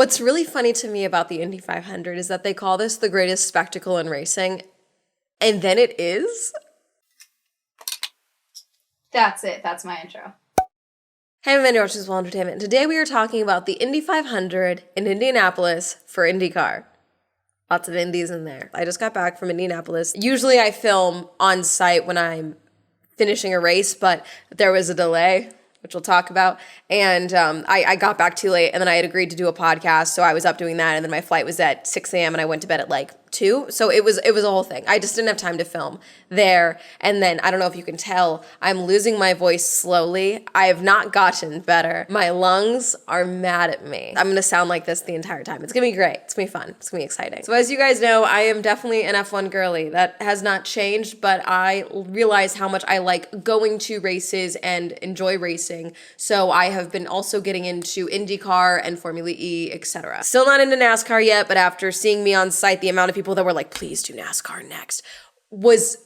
What's really funny to me about the Indy 500 is that they call this the greatest spectacle in racing, and then it is. That's it. That's my intro. Hey, I'm Indy, watching Swell Entertainment. Today we are talking about the Indy 500 in Indianapolis for IndyCar. Lots of indies in there. I just got back from Indianapolis. Usually I film on site when I'm finishing a race, but there was a delay, which we'll talk about. And I got back too late, and then I had agreed to do a podcast, so I was up doing that, and then my flight was at 6 a.m. and I went to bed at like 2. So it was a whole thing. I just didn't have time to film there. And then I don't know if you can tell, I'm losing my voice slowly. I have not gotten better. My lungs are mad at me. I'm gonna sound like this the entire time. It's gonna be great. It's gonna be fun. It's gonna be exciting. So as you guys know, I am definitely an F1 girly. That has not changed, but I realize how much I like going to races and enjoy racing. So I have been also getting into IndyCar and Formula E, etc. Still not into NASCAR yet, but after seeing me on site, the amount of people that were like, please do NASCAR next, was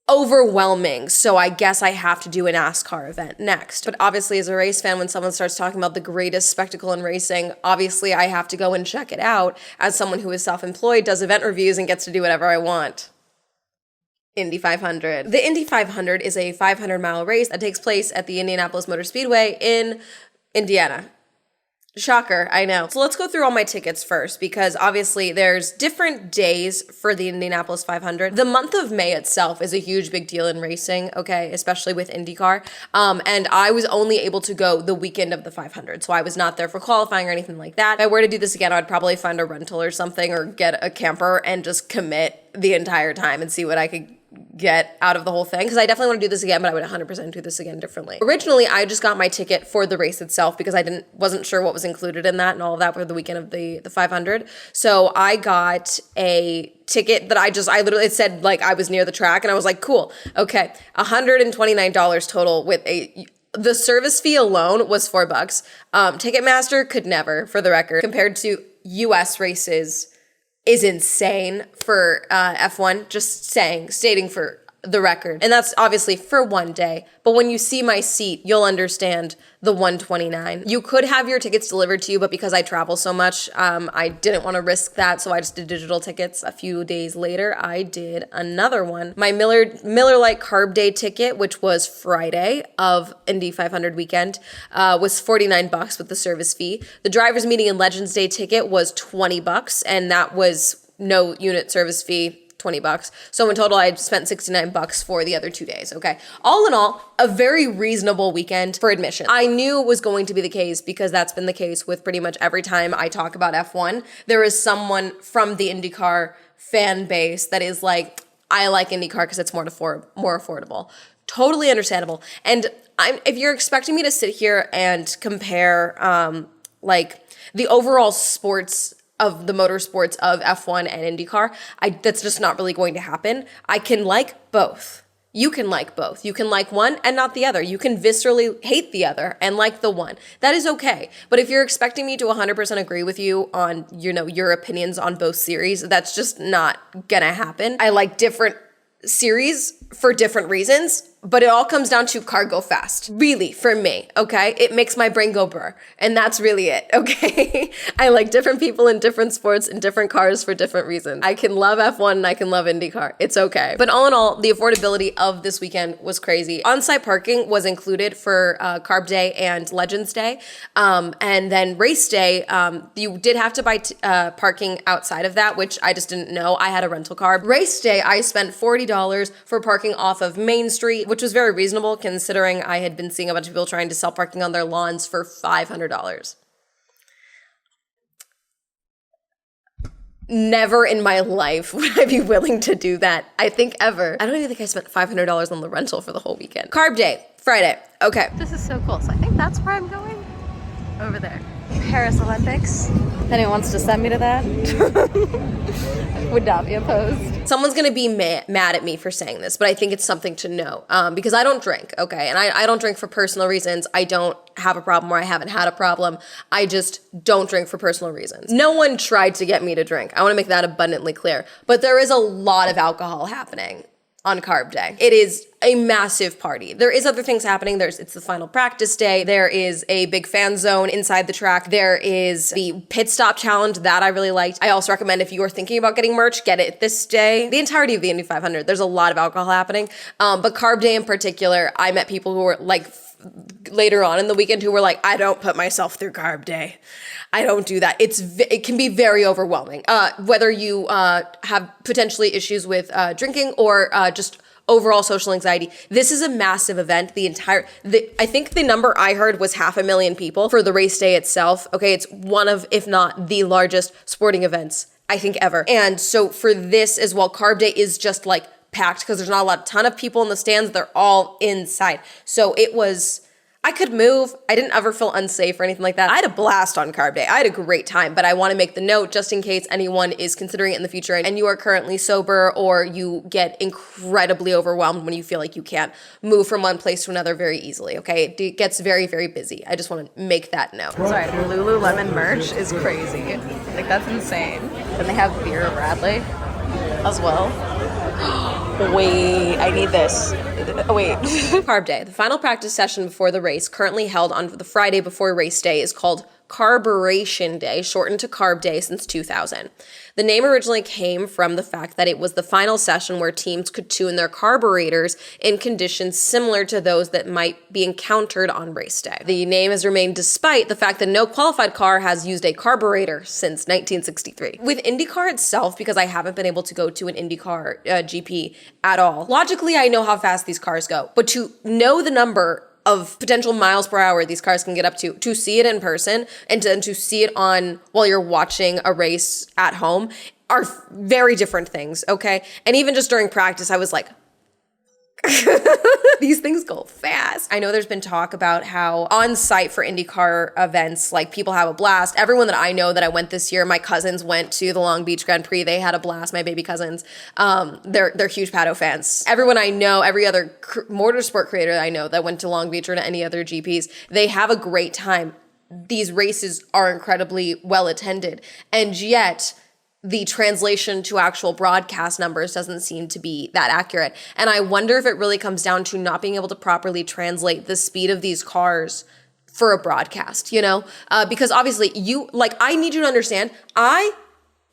overwhelming. So I guess I have to do a NASCAR event next. But obviously as a race fan, when someone starts talking about the greatest spectacle in racing, obviously I have to go and check it out as someone who is self-employed, does event reviews, and gets to do whatever I want. Indy 500. The Indy 500 is a 500-mile race that takes place at the Indianapolis Motor Speedway in Indiana. Shocker, I know. So let's go through all my tickets first, because obviously there's different days for the Indianapolis 500. The month of May itself is a huge big deal in racing, okay, especially with IndyCar. And I was only able to go the weekend of the 500, so I was not there for qualifying or anything like that. If I were to do this again, I'd probably find a rental or something or get a camper and just commit the entire time and see what I could get out of the whole thing, because I definitely want to do this again, but I would 100% do this again differently. Originally, I just got my ticket for the race itself because I wasn't sure what was included in that and all of that for the weekend of the 500. So I got a ticket that I literally, it said like I was near the track, and I was like, cool, okay, $129 total with the service fee alone was $4. Ticketmaster could never, for the record, compared to US races, is insane for F1, just stating for the record. And that's obviously for one day. But when you see my seat, you'll understand the $129. You could have your tickets delivered to you, but because I travel so much, I didn't want to risk that, so I just did digital tickets. A few days later, I did another one. My Miller Lite Carb Day ticket, which was Friday of Indy 500 weekend, was $49 with the service fee. The Drivers Meeting and Legends Day ticket was $20, and that was no unit service fee. $20. So in total, I spent $69 for the other 2 days, okay? All in all, a very reasonable weekend for admission. I knew it was going to be the case because that's been the case with pretty much every time I talk about F1. There is someone from the IndyCar fan base that is like, I like IndyCar because it's more affordable. Totally understandable. And if you're expecting me to sit here and compare like the overall sports of the motorsports of F1 and IndyCar, that's just not really going to happen. I can like both. You can like both. You can like one and not the other. You can viscerally hate the other and like the one. That is okay. But if you're expecting me to 100% agree with you on, your opinions on both series, that's just not gonna happen. I like different series for different reasons, but it all comes down to car go fast. Really, for me, okay? It makes my brain go brr, and that's really it, okay? I like different people in different sports and different cars for different reasons. I can love F1 and I can love IndyCar. It's okay. But all in all, the affordability of this weekend was crazy. On-site parking was included for Carb Day and Legends Day, and then race day, you did have to buy parking outside of that, which I just didn't know. I had a rental car. Race day, I spent $40 for parking off of Main Street, which was very reasonable considering I had been seeing a bunch of people trying to sell parking on their lawns for $500. Never in my life would I be willing to do that. I think ever. I don't even think I spent $500 on the rental for the whole weekend. Carb Day, Friday. Okay. This is so cool. So I think that's where I'm going. Over there. Paris Olympics. If anyone wants to send me to that, would not be opposed. Someone's gonna be mad at me for saying this, but I think it's something to know because I don't drink, okay? And I don't drink for personal reasons. I don't have a problem or I haven't had a problem. I just don't drink for personal reasons. No one tried to get me to drink. I wanna make that abundantly clear. But there is a lot of alcohol happening on Carb Day. It is a massive party. There is other things happening. It's the final practice day. There is a big fan zone inside the track. There is the pit stop challenge that I really liked. I also recommend if you are thinking about getting merch, get it this day. The entirety of the Indy 500, there's a lot of alcohol happening. But Carb Day in particular, I met people who were like later on in the weekend who were like, I don't put myself through Carb Day. I don't do that. It can be very overwhelming. Whether you have potentially issues with drinking or just overall social anxiety. This is a massive event. I think the number I heard was 500,000 people for the race day itself. Okay, it's one of, if not the largest sporting events, I think, ever. And so for this as well, Carb Day is just like packed because there's not a ton of people in the stands. They're all inside. So I could move. I didn't ever feel unsafe or anything like that. I had a blast on Carb Day. I had a great time, but I want to make the note just in case anyone is considering it in the future and you are currently sober or you get incredibly overwhelmed when you feel like you can't move from one place to another very easily, okay? It gets very, very busy. I just want to make that note. Sorry, Lululemon merch is crazy. Like, that's insane. And they have Vera Bradley as well. Wait, I need this. Wait. Carb Day, the final practice session before the race, currently held on the Friday before race day, is called Carburation Day, shortened to Carb Day since 2000. The name originally came from the fact that it was the final session where teams could tune their carburetors in conditions similar to those that might be encountered on race day. The name has remained despite the fact that no qualified car has used a carburetor since 1963. With IndyCar itself, because I haven't been able to go to an IndyCar GP at all, logically I know how fast these cars go, but to know the number of potential miles per hour these cars can get up to see it in person and to see it on while you're watching a race at home are very different things, okay? And even just during practice, I was like, these things go fast. I know there's been talk about how on site for IndyCar events, like people have a blast. Everyone that I know that I went this year, my cousins went to the Long Beach Grand Prix. They had a blast, my baby cousins. They're huge Pato fans. Everyone I know, every other motorsport creator that I know that went to Long Beach or to any other GPs, they have a great time. These races are incredibly well attended. And yet, the translation to actual broadcast numbers doesn't seem to be that accurate. And I wonder if it really comes down to not being able to properly translate the speed of these cars for a broadcast, you know? Because obviously I need you to understand, I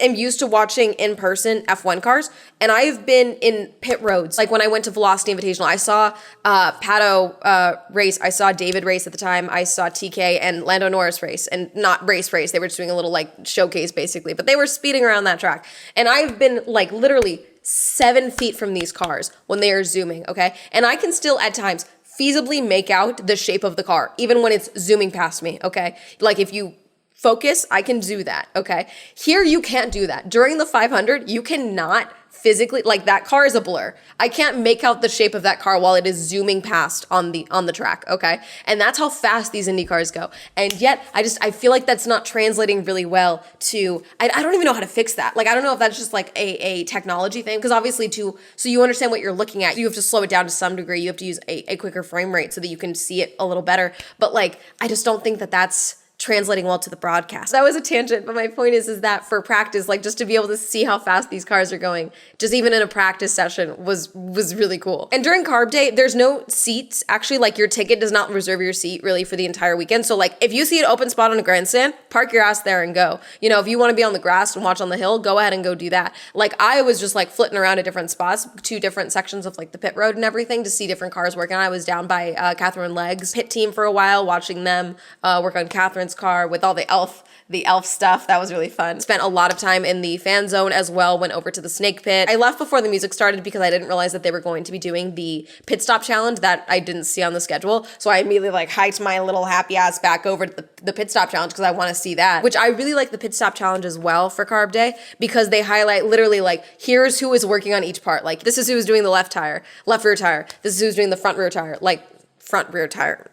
am used to watching in-person F1 cars, and I've been in pit roads. Like when I went to Velocity Invitational, I saw Pato race, I saw David race at the time, I saw TK and Lando Norris race, and not race, they were just doing a little like showcase basically, but they were speeding around that track. And I've been like literally 7 feet from these cars when they are zooming, okay? And I can still at times feasibly make out the shape of the car, even when it's zooming past me, okay? Like if you focus, I can do that, okay? Here, you can't do that. During the 500, you cannot physically, like that car is a blur. I can't make out the shape of that car while it is zooming past on the track, okay? And that's how fast these Indy cars go. And yet, I feel like that's not translating really well to, I don't even know how to fix that. Like, I don't know if that's just like a technology thing, because obviously so you understand what you're looking at, you have to slow it down to some degree. You have to use a quicker frame rate so that you can see it a little better. But like, I just don't think that that's translating well to the broadcast. That was a tangent, but my point is that for practice, like just to be able to see how fast these cars are going, just even in a practice session was really cool. And during Carb Day, there's no seats. Actually, like your ticket does not reserve your seat really for the entire weekend. So like if you see an open spot on a grandstand, park your ass there and go. You know, if you want to be on the grass and watch on the hill, go ahead and go do that. Like I was just like flitting around at different spots, 2 different sections of like the pit road and everything to see different cars working. I was down by Catherine Legg's pit team for a while, watching them work on Catherine's car with all the elf stuff. That was really fun. Spent a lot of time in the fan zone as well, went over to the snake pit. I left before the music started because I didn't realize that they were going to be doing the pit stop challenge that I didn't see on the schedule. So I immediately like hiked my little happy ass back over to the pit stop challenge because I want to see that, which I really like the pit stop challenge as well for Carb Day because they highlight literally like, here's who is working on each part. Like this is who's doing the left rear tire. This is who's doing the front rear tire, like front rear tire.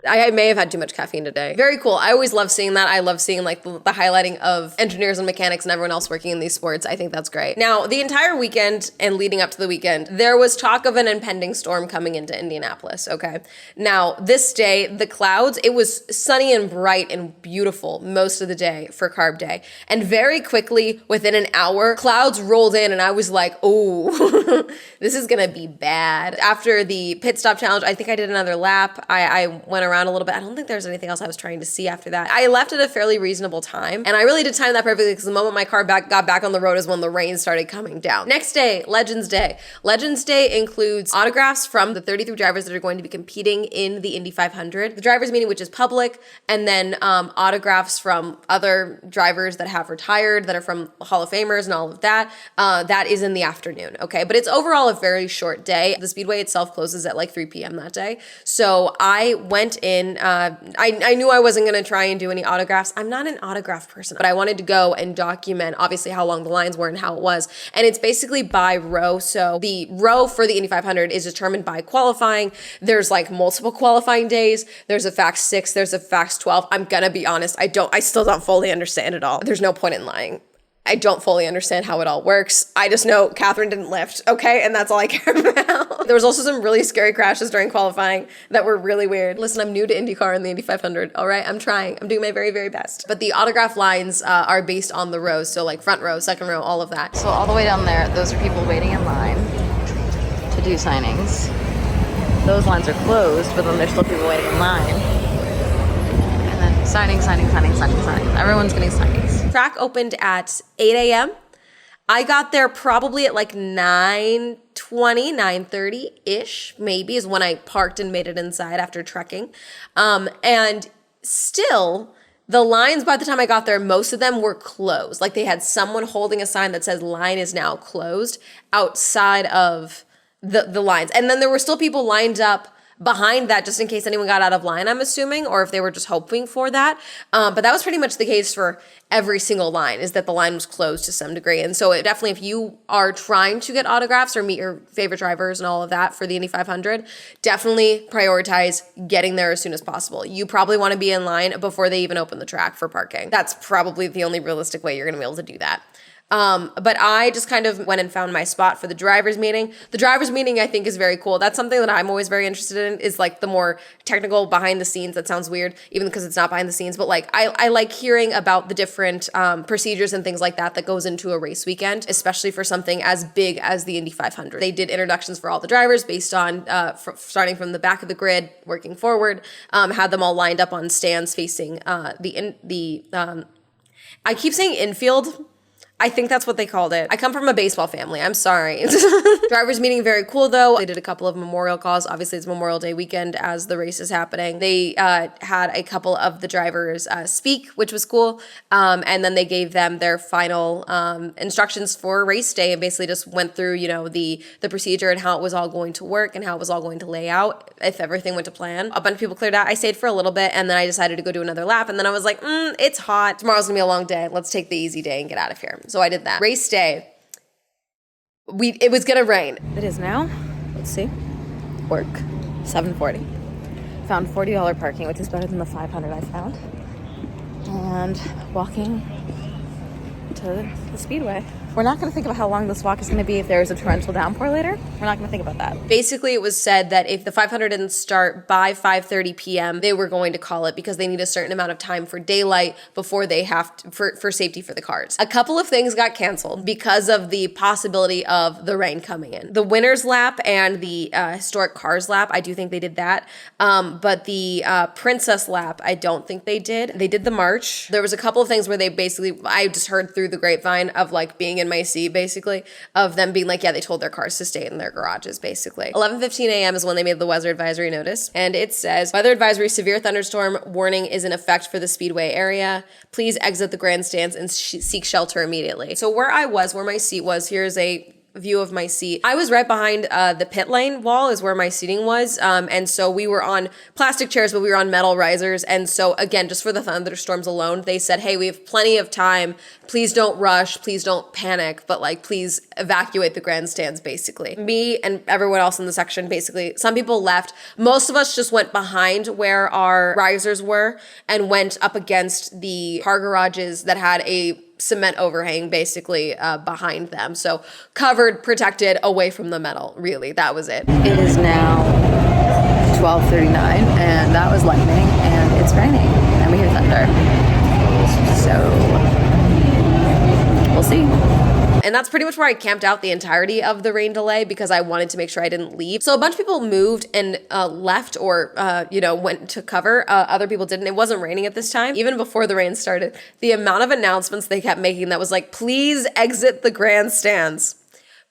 I may have had too much caffeine today. Very cool. I always love seeing that. I love seeing like the highlighting of engineers and mechanics and everyone else working in these sports. I think that's great. Now, the entire weekend and leading up to the weekend, there was talk of an impending storm coming into Indianapolis, okay? Now, this day, the clouds, it was sunny and bright and beautiful most of the day for Carb Day. And very quickly, within an hour, clouds rolled in and I was like, oh, this is gonna be bad. After the pit stop challenge, I think I did another lap. I went around a little bit. I don't think there's anything else I was trying to see after that. I left at a fairly reasonable time, and I really did time that perfectly because the moment my car got back on the road is when the rain started coming down. Next day, Legends Day. Legends Day includes autographs from the 33 drivers that are going to be competing in the Indy 500. The drivers meeting, which is public, and then autographs from other drivers that have retired, that are from Hall of Famers and all of that. That is in the afternoon, okay? But it's overall a very short day. The Speedway itself closes at like 3 p.m. that day. So I went in, I knew I wasn't gonna try and do any autographs. I'm not an autograph person, but I wanted to go and document obviously how long the lines were and how it was. And it's basically by row. So the row for the Indy 500 is determined by qualifying. There's like multiple qualifying days. There's a fax 6, there's a fax 12. I'm gonna be honest, I still don't fully understand it all. There's no point in lying. I don't fully understand how it all works. I just know Catherine didn't lift, okay? And that's all I care about. There was also some really scary crashes during qualifying that were really weird. Listen, I'm new to IndyCar and the Indy 500, all right? I'm trying. I'm doing my very, very best. But the autograph lines are based on the rows, so like front row, second row, all of that. So all the way down there, those are people waiting in line to do signings. Those lines are closed, but then there's still people waiting in line. Signing. Everyone's getting signings. Track opened at 8 a.m. I got there probably at like 9:20, 9:30-ish, maybe, is when I parked and made it inside after trekking. And still, the lines by the time I got there, most of them were closed. Like they had someone holding a sign that says line is now closed outside of the lines. And then there were still people lined up behind that just in case anyone got out of line, I'm assuming, or if they were just hoping for that. But that was pretty much the case for every single line, is that the line was closed to some degree. And so it definitely, if you are trying to get autographs or meet your favorite drivers and all of that for the Indy 500, definitely prioritize getting there as soon as possible. You probably want to be in line before they even open the track for parking. That's probably the only realistic way you're going to be able to do that. But I just kind of went and found my spot for the drivers meeting. The drivers meeting I think is very cool. That's something that I'm always very interested in, is like the more technical behind the scenes. That sounds weird, even because it's not behind the scenes, but like I like hearing about the different procedures and things like that goes into a race weekend, especially for something as big as the Indy 500. They did introductions for all the drivers based on starting from the back of the grid, working forward, had them all lined up on stands facing I keep saying infield. I think that's what they called it. I come from a baseball family. I'm sorry. Drivers meeting, very cool though. They did a couple of memorial calls. Obviously, it's Memorial Day weekend as the race is happening. They had a couple of the drivers speak, which was cool. And then they gave them their final instructions for race day and basically just went through, you know, the procedure and how it was all going to work and how it was all going to lay out if everything went to plan. A bunch of people cleared out. I stayed for a little bit and then I decided to go do another lap. And then I was like, it's hot. Tomorrow's gonna be a long day. Let's take the easy day and get out of here. So I did that. Race day, it was gonna rain. It is now, let's see, work, 7:40. Found $40 parking, which is better than the $500 I found. And walking to the Speedway. We're not going to think about how long this walk is going to be if there's a torrential downpour later. We're not going to think about that. Basically, it was said that if the 500 didn't start by 5:30 p.m., they were going to call it because they need a certain amount of time for daylight before they have to, for safety for the cars. A couple of things got canceled because of the possibility of the rain coming in. The winner's lap and the historic cars lap, I do think they did that. But the princess lap, I don't think they did. They did the march. There was a couple of things where they basically, I just heard through the grapevine of like being in my seat, basically, of them being like, yeah, they told their cars to stay in their garages, basically. 11:15 a.m. is when they made the weather advisory notice, and it says, weather advisory, severe thunderstorm warning is in effect for the Speedway area. Please exit the grandstands and seek shelter immediately. So where my seat was, here's a view of my seat. I was right behind the pit lane wall is where my seating was. And so we were on plastic chairs, but we were on metal risers. And so again, just for the thunderstorms alone, they said, hey, we have plenty of time. Please don't rush. Please don't panic. But like, please evacuate the grandstands, basically. Me and everyone else in the section, basically, some people left. Most of us just went behind where our risers were and went up against the car garages that had a cement overhang basically behind them. So covered, protected, away from the metal, really. That was it. It is now 12:39 and that was lightning and it's raining and we hear thunder. So we'll see. And that's pretty much where I camped out the entirety of the rain delay because I wanted to make sure I didn't leave. So a bunch of people moved and left or, went to cover. Other people didn't. It wasn't raining at this time. Even before the rain started, the amount of announcements they kept making that was like, please exit the grandstands.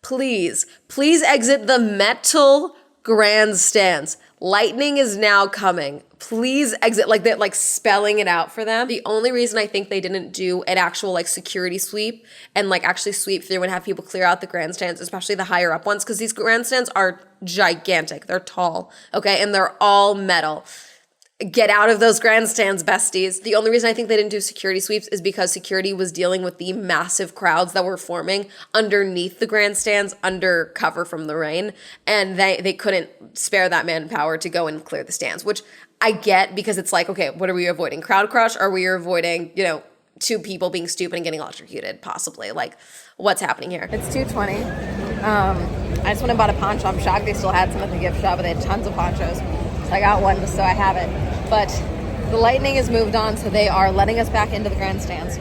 Please exit the metal grandstands. Lightning is now coming. Please exit, like that, like spelling it out for them. The only reason I think they didn't do an actual like security sweep and like actually sweep through and have people clear out the grandstands, especially the higher up ones, because these grandstands are gigantic. They're tall, okay, and they're all metal. Get out of those grandstands, besties. The only reason I think they didn't do security sweeps is because security was dealing with the massive crowds that were forming underneath the grandstands under cover from the rain. And they couldn't spare that manpower to go and clear the stands, which I get because it's like, okay, what are we avoiding? Crowd crush? Or are we avoiding, two people being stupid and getting electrocuted, possibly? Like, what's happening here? It's 2:20. I just went and bought a poncho. I'm shocked they still had some at the gift shop, but they had tons of ponchos. So I got one just so I have it. But the lightning has moved on, so they are letting us back into the grandstands.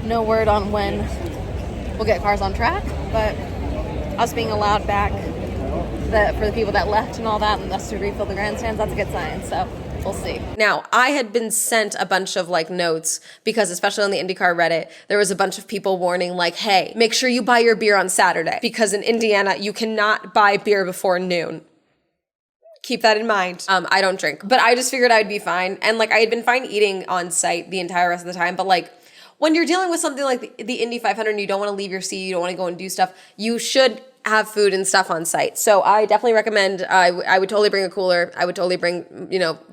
No word on when we'll get cars on track, but us being allowed back for the people that left and all that, and us to refill the grandstands, that's a good sign. So we'll see. Now, I had been sent a bunch of like notes because especially on the IndyCar Reddit, there was a bunch of people warning like, hey, make sure you buy your beer on Saturday because in Indiana, you cannot buy beer before noon. Keep that in mind. I don't drink, but I just figured I'd be fine. And like, I had been fine eating on site the entire rest of the time. But like, when you're dealing with something like the Indy 500 and you don't want to leave your seat, you don't want to go and do stuff, you should have food and stuff on site. So I definitely recommend, I would totally bring a cooler. I would totally bring,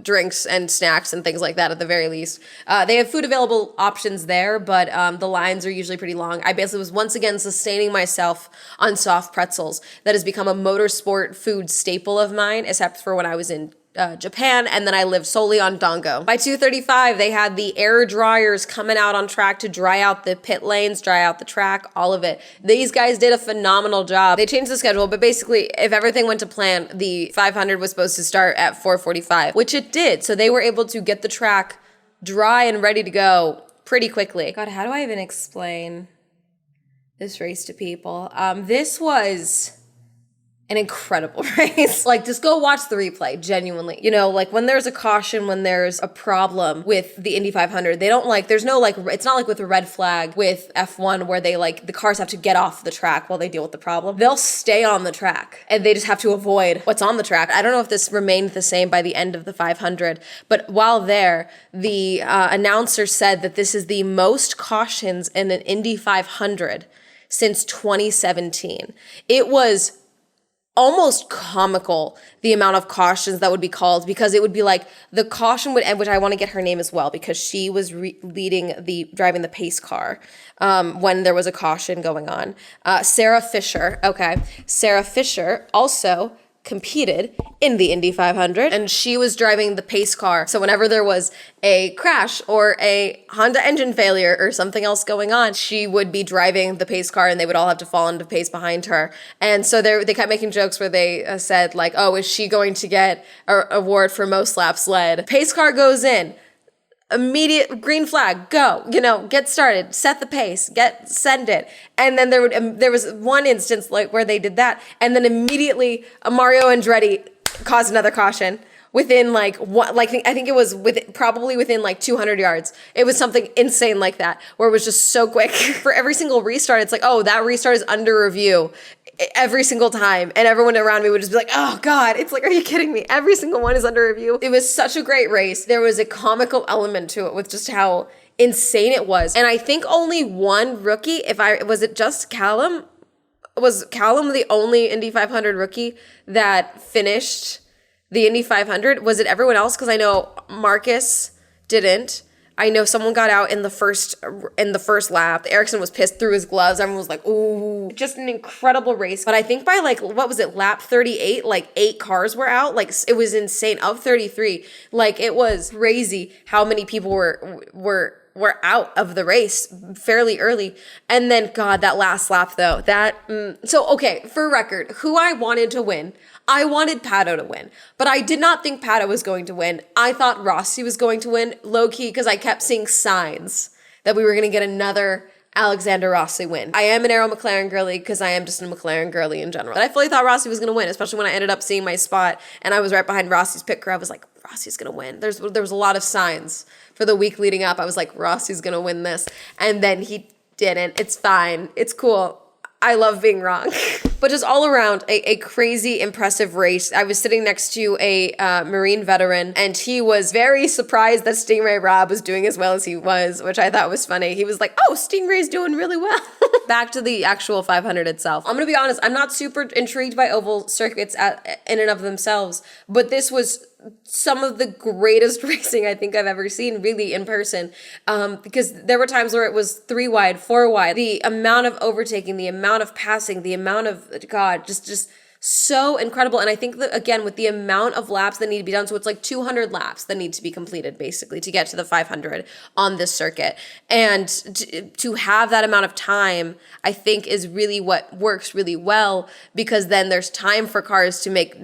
drinks and snacks and things like that at the very least. They have food available options there, but the lines are usually pretty long. I basically was once again sustaining myself on soft pretzels. That has become a motorsport food staple of mine, except for when I was in Japan, and then I lived solely on Dongo. By 2:35, they had the air dryers coming out on track to dry out the pit lanes, dry out the track, all of it. These guys did a phenomenal job. They changed the schedule, but basically, if everything went to plan, the 500 was supposed to start at 4:45, which it did. So they were able to get the track dry and ready to go pretty quickly. God, how do I even explain this race to people? This was an incredible race. Like, just go watch the replay, genuinely. Like when there's a caution, when there's a problem with the Indy 500, they don't there's no it's not like with a red flag with F1 where they the cars have to get off the track while they deal with the problem. They'll stay on the track and they just have to avoid what's on the track. I don't know if this remained the same by the end of the 500, but while there, the announcer said that this is the most cautions in an Indy 500 since 2017. It was almost comical the amount of cautions that would be called, because it would be like the caution would end, which I want to get her name as well because she was driving the pace car when there was a caution going on. Sarah Fisher. Okay. Sarah Fisher also competed in the Indy 500 and she was driving the pace car. So whenever there was a crash or a Honda engine failure or something else going on, she would be driving the pace car and they would all have to fall into pace behind her. And so they kept making jokes where they said like, oh, is she going to get an award for most laps led? Pace car goes in. Immediate green flag, go, get started, set the pace, send it. And then there was one instance where they did that. And then immediately Mario Andretti caused another caution within I think it was probably within 200 yards. It was something insane like that where it was just so quick. For every single restart, it's like, oh, that restart is under review. Every single time, and everyone around me would just be like, oh God, it's like, are you kidding me? Every single one is under review. It was such a great race. There was a comical element to it with just how insane it was. And I think only one rookie, was it just Callum? was Callum the only Indy 500 rookie that finished the Indy 500? Was it everyone else? Because I know Marcus didn't. I know someone got out in the first lap. Ericsson was pissed, threw his gloves. Everyone was like, ooh, just an incredible race. But I think by like, what was it, lap 38, like 8 cars were out. Like, it was insane. Of 33, like, it was crazy how many people were out of the race fairly early. And then, God, that last lap though, so okay, for record, who I wanted to win, I wanted Pato to win, but I did not think Pato was going to win. I thought Rossi was going to win, low-key, because I kept seeing signs that we were going to get another Alexander Rossi win. I am an Aero McLaren girly because I am just a McLaren girly in general. But I fully thought Rossi was going to win, especially when I ended up seeing my spot and I was right behind Rossi's pit crew. I was like, Rossi's going to win. There was a lot of signs for the week leading up. I was like, Rossi's going to win this. And then he didn't. It's fine. It's cool. I love being wrong. But just all around, a crazy, impressive race. I was sitting next to a Marine veteran, and he was very surprised that Stingray Rob was doing as well as he was, which I thought was funny. He was like, oh, Stingray's doing really well. Back to the actual 500 itself. I'm going to be honest, I'm not super intrigued by oval circuits in and of themselves, but this was some of the greatest racing I think I've ever seen really in person, because there were times where it was 3 wide, 4 wide. The amount of overtaking, the amount of passing, the amount of, God, just so incredible. And I think that, again, with the amount of laps that need to be done, so it's like 200 laps that need to be completed basically to get to the 500 on this circuit. And to have that amount of time, I think, is really what works really well, because then there's time for cars to make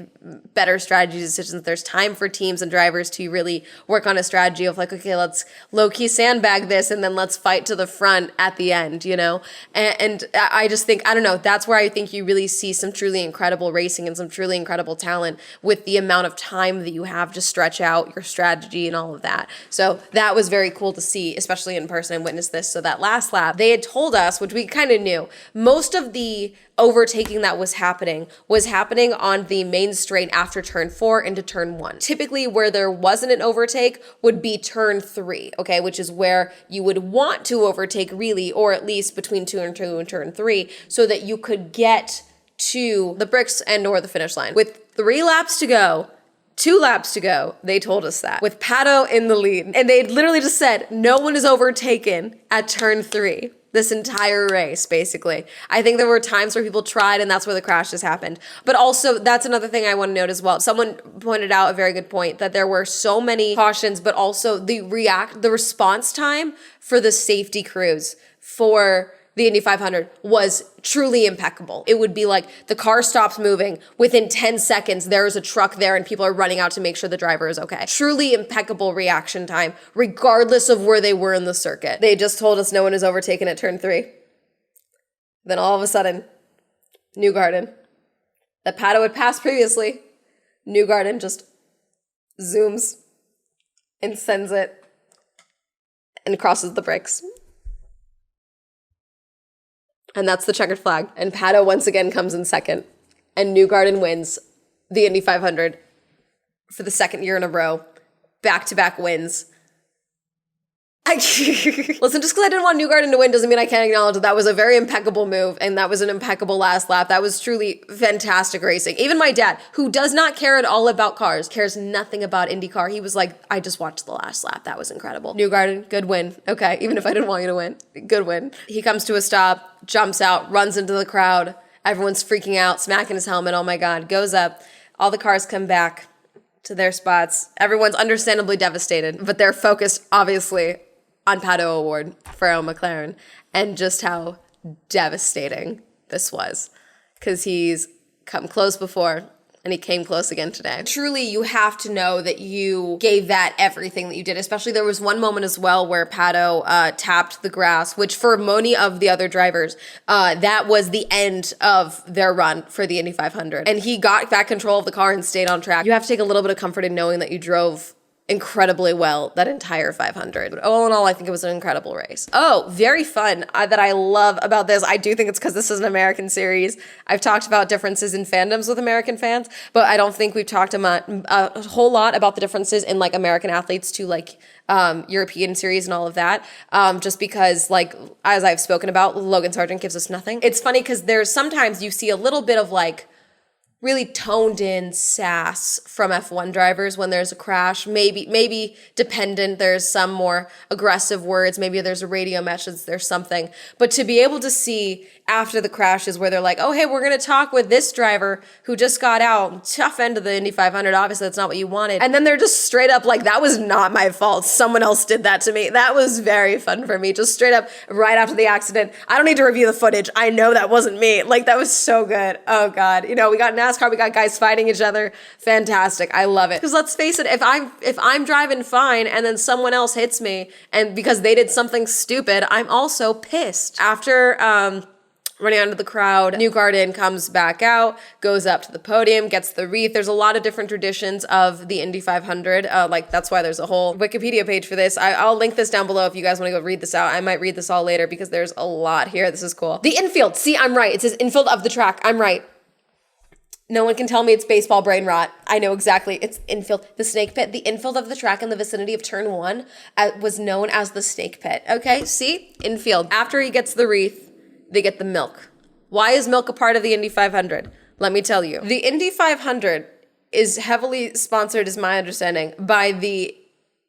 better strategy decisions. There's time for teams and drivers to really work on a strategy of like, okay, let's low-key sandbag this and then let's fight to the front at the end, you know? And I just think, I don't know, that's where I think you really see some truly incredible racing and some truly incredible talent with the amount of time that you have to stretch out your strategy and all of that. So that was very cool to see, especially in person, and witness this. So that last lap, they had told us, which we kind of knew, most of the overtaking that was happening on the main straight after turn 4 into turn 1. Typically where there wasn't an overtake would be turn 3, okay, which is where you would want to overtake really, or at least between turn 2 and turn 3, so that you could get to the bricks and or the finish line. With 3 laps to go, 2 laps to go, they told us that, with Pato in the lead. And they literally just said, no one is overtaken at turn 3. This entire race, basically. I think there were times where people tried, and that's where the crashes happened. But also, that's another thing I want to note as well. Someone pointed out a very good point, that there were so many cautions, but also the response time for the safety crews for the Indy 500 was truly impeccable. It would be like the car stops moving. Within 10 seconds, there's a truck there and people are running out to make sure the driver is okay. Truly impeccable reaction time, regardless of where they were in the circuit. They just told us no one is overtaken at turn 3. Then all of a sudden, Newgarden, that Pato had passed previously, Newgarden just zooms and sends it and crosses the bricks. And that's the checkered flag. And Pato once again comes in second. And Newgarden wins the Indy 500 for the second year in a row. Back-to-back wins. Listen, just because I didn't want Newgarden to win doesn't mean I can't acknowledge that was a very impeccable move, and that was an impeccable last lap. That was truly fantastic racing. Even my dad, who does not care at all about cars, cares nothing about IndyCar, he was like, I just watched the last lap. That was incredible. Newgarden, good win. Okay, even if I didn't want you to win, good win. He comes to a stop, jumps out, runs into the crowd. Everyone's freaking out, smacking his helmet. Oh my God, goes up. All the cars come back to their spots. Everyone's understandably devastated, but they're focused, obviously, on Pato Award for Earl McLaren, and just how devastating this was, because he's come close before and he came close again today. Truly, you have to know that you gave that everything that you did, especially there was one moment as well where Pato tapped the grass, which for many of the other drivers, that was the end of their run for the Indy 500. And he got back control of the car and stayed on track. You have to take a little bit of comfort in knowing that you drove incredibly well that entire 500. But all in all, I think it was an incredible race. Oh, very fun that I love about this. I do think it's because this is an American series. I've talked about differences in fandoms with American fans, but I don't think we've talked a whole lot about the differences in like American athletes to like European series and all of that. Just because like, as I've spoken about, Logan Sargent gives us nothing. It's funny because there's sometimes you see a little bit of like really toned in sass from F1 drivers when there's a crash. Maybe dependent, there's some more aggressive words, maybe there's a radio message, there's something. But to be able to see after the crashes where they're like, oh, hey, we're going to talk with this driver who just got out, tough end of the Indy 500, obviously that's not what you wanted. And then they're just straight up like, that was not my fault. Someone else did that to me. That was very fun for me. Just straight up right after the accident. I don't need to review the footage. I know that wasn't me. Like, that was so good. Oh God. You know, we got NASCAR, we got guys fighting each other. Fantastic. I love it. Because let's face it, if I'm driving fine and then someone else hits me and because they did something stupid, I'm also pissed. After, running onto the crowd, Newgarden comes back out, goes up to the podium, gets the wreath. There's a lot of different traditions of the Indy 500. Like that's why there's a whole Wikipedia page for this. I'll link this down below if you guys want to go read this out. I might read this all later because there's a lot here. This is cool. The infield. See, I'm right. It says infield of the track. I'm right. No one can tell me it's baseball brain rot. I know exactly. It's infield. The snake pit. The infield of the track in the vicinity of turn 1 was known as the snake pit. Okay, see? Infield. After he gets the wreath, they get the milk. Why is milk a part of the Indy 500? Let me tell you. The Indy 500 is heavily sponsored, is my understanding, by the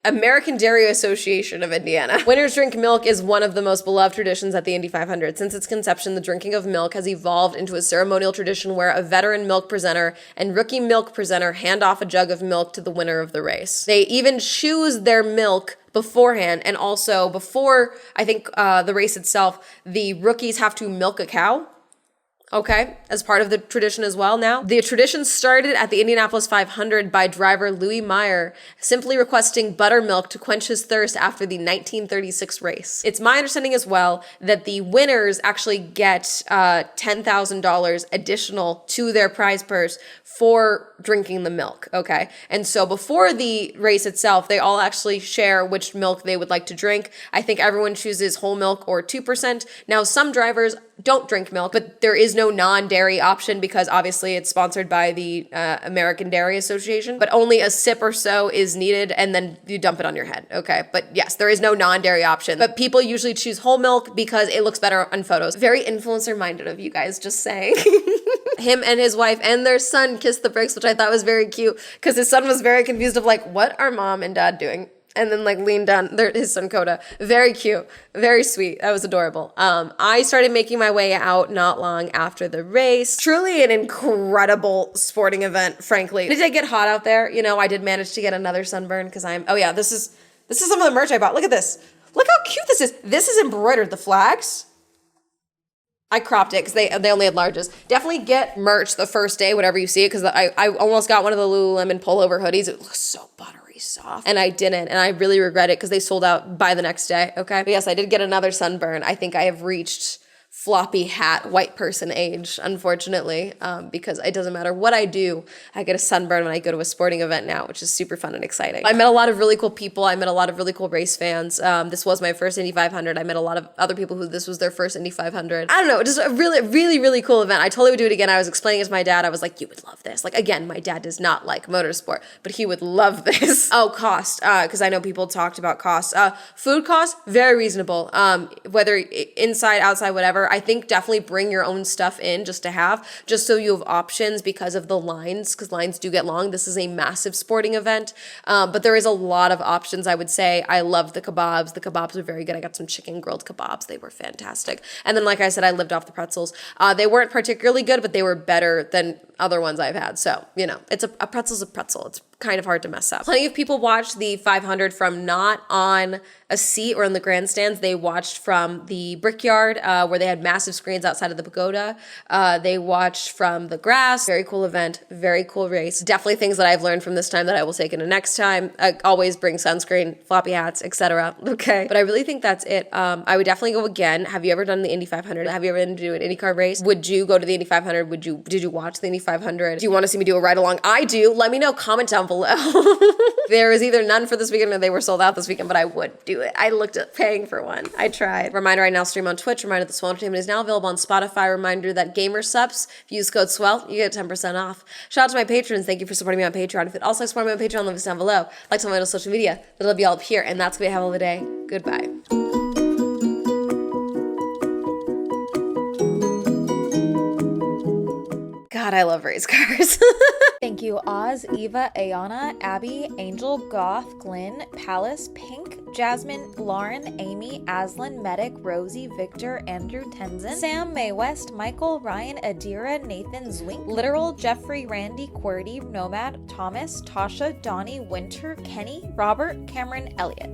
American Dairy Association of Indiana. Winners drink milk is one of the most beloved traditions at the Indy 500. Since its conception, the drinking of milk has evolved into a ceremonial tradition where a veteran milk presenter and rookie milk presenter hand off a jug of milk to the winner of the race. They even choose their milk beforehand, and also before, I think, the race itself, the rookies have to milk a cow. Okay, as part of the tradition as well now. The tradition started at the Indianapolis 500 by driver Louis Meyer, simply requesting buttermilk to quench his thirst after the 1936 race. It's my understanding as well that the winners actually get $10,000 additional to their prize purse for drinking the milk, okay? And so before the race itself, they all actually share which milk they would like to drink. I think everyone chooses whole milk or 2%. Now, some drivers don't drink milk, but there is no non-dairy option because obviously it's sponsored by the American Dairy Association, but only a sip or so is needed and then you dump it on your head, okay? But yes, there is no non-dairy option, but people usually choose whole milk because it looks better on photos. Very influencer-minded of you guys, just saying. Him and his wife and their son kissed the bricks, which I thought was very cute because his son was very confused of like, what are mom and dad doing? And then like leaned down, his son Coda. Very cute, very sweet. That was adorable. I started making my way out not long after the race. Truly an incredible sporting event, frankly. Did it get hot out there? You know, I did manage to get another sunburn because oh yeah, this is some of the merch I bought. Look at this. Look how cute this is. This is embroidered, the flags. I cropped it because they only had larges. Definitely get merch the first day, whatever you see it, because I almost got one of the Lululemon pullover hoodies. It looks so buttery soft. And I didn't, and I really regret it because they sold out by the next day, okay? But yes, I did get another sunburn. I think I have reached floppy hat white person age, unfortunately, because it doesn't matter what I do, I get a sunburn when I go to a sporting event now, which is super fun and exciting. I met a lot of really cool people. I met a lot of really cool race fans. This was my first Indy 500. I met a lot of other people who this was their first Indy 500. I don't know, just a really, really, really cool event. I totally would do it again. I was explaining it to my dad. I was like, you would love this. Like, again, my dad does not like motorsport, but he would love this. Oh, cost, because I know people talked about cost. Food costs, very reasonable. Whether inside, outside, whatever. I think definitely bring your own stuff in just to have, just so you have options because of the lines, because lines do get long. This is a massive sporting event, but there is a lot of options, I would say. I love the kebabs. The kebabs are very good. I got some chicken grilled kebabs. They were fantastic. And then, like I said, I lived off the pretzels. They weren't particularly good, but they were better than other ones I've had. So, you know, it's a pretzel's a pretzel. It's kind of hard to mess up. Plenty of people watched the 500 from not on a seat or in the grandstands. They watched from the Brickyard, where they had massive screens outside of the pagoda. They watched from the grass. Very cool event, very cool race. Definitely things that I've learned from this time that I will take into next time. Always bring sunscreen, floppy hats, etc. Okay, but I really think that's it. I would definitely go again. Have you ever done the Indy 500? Have you ever been to do an IndyCar race? Would you go to the Indy 500? Did you watch the Indy 500? Do you want to see me do a ride along? I do. Let me know. Comment down down below. There was either none for this weekend or they were sold out this weekend, but I would do it. I looked at paying for one. I tried. Reminder, I now stream on Twitch. Reminder that Swell Entertainment is now available on Spotify. Reminder that Gamer Subs, if you use code SWELL, you get 10% off. Shout out to my patrons. Thank you for supporting me on Patreon. If you'd also like to support me on Patreon, leave us down below. Like to my social media. I love you all up here. And that's going to be all the day. Goodbye. God, I love race cars. Thank you, Oz, Eva, Ayana, Abby, Angel, Goth, Glenn, Palace, Pink, Jasmine, Lauren, Amy, Aslan, Medic, Rosie, Victor, Andrew, Tenzin, Sam, Mae West, Michael, Ryan, Adira, Nathan, Zwink, Literal, Jeffrey, Randy, QWERTY, Nomad, Thomas, Tasha, Donnie, Winter, Kenny, Robert, Cameron, Elliott.